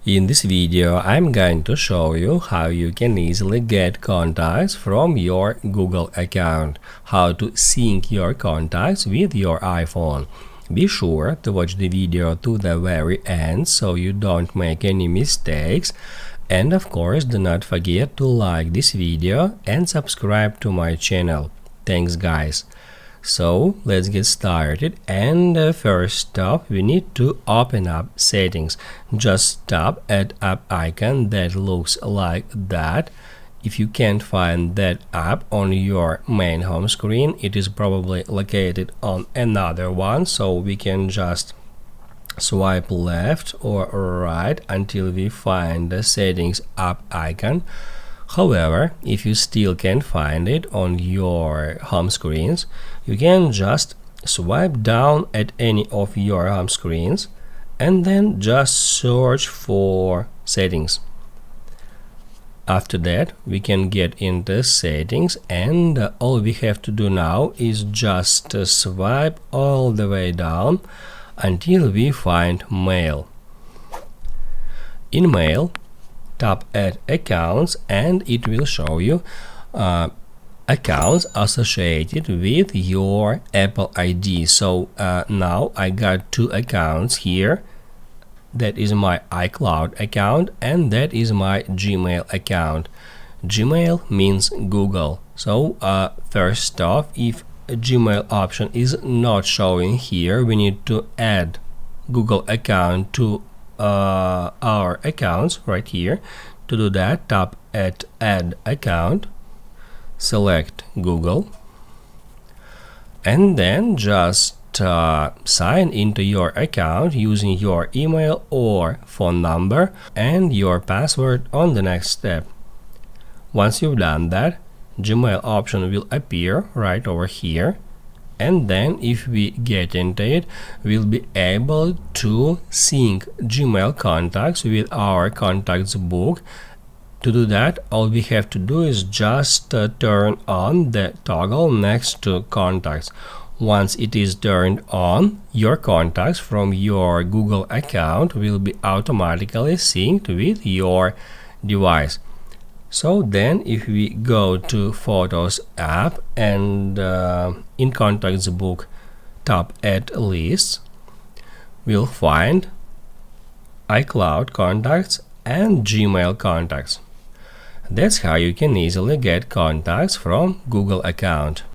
In this video, I'm going to show you how you can easily get contacts from your Google account, how to sync your contacts with your iPhone. Be sure to watch the video to the very end so you don't make any mistakes. And of course, do not forget to like this video and subscribe to my channel. Thanks guys. So let's get started, and first up we need to open up settings. Just tap at app icon that looks like that. If you can't find that app on your main home screen, it is probably located on another one, so we can just swipe left or right until we find the settings app icon. However, if you still can't find it on your home screens, you can just swipe down at any of your home screens and then just search for settings. After that, we can get into settings, and all we have to do now is just swipe all the way down until we find Mail. In Mail, tap at accounts and it will show you accounts associated with your Apple ID. So now I got two accounts here. That is my iCloud account and that is my Gmail account. Gmail means Google. So first off, if a Gmail option is not showing here, we need to add Google account to our accounts right here. To do that, tap at add account, select Google, and then just sign into your account using your email or phone number and your password on the next step. Once you've done that, Gmail option will appear right over here, and then if we get into it, we'll be able to sync Gmail contacts with our contacts book. To do that, all we have to do is just turn on the toggle next to contacts. Once it is turned on, your contacts from your Google account will be automatically synced with your device. So then if we go to Photos app and in Contacts book tap at Lists, we'll find iCloud contacts and Gmail contacts. That's how you can easily get contacts from Google account.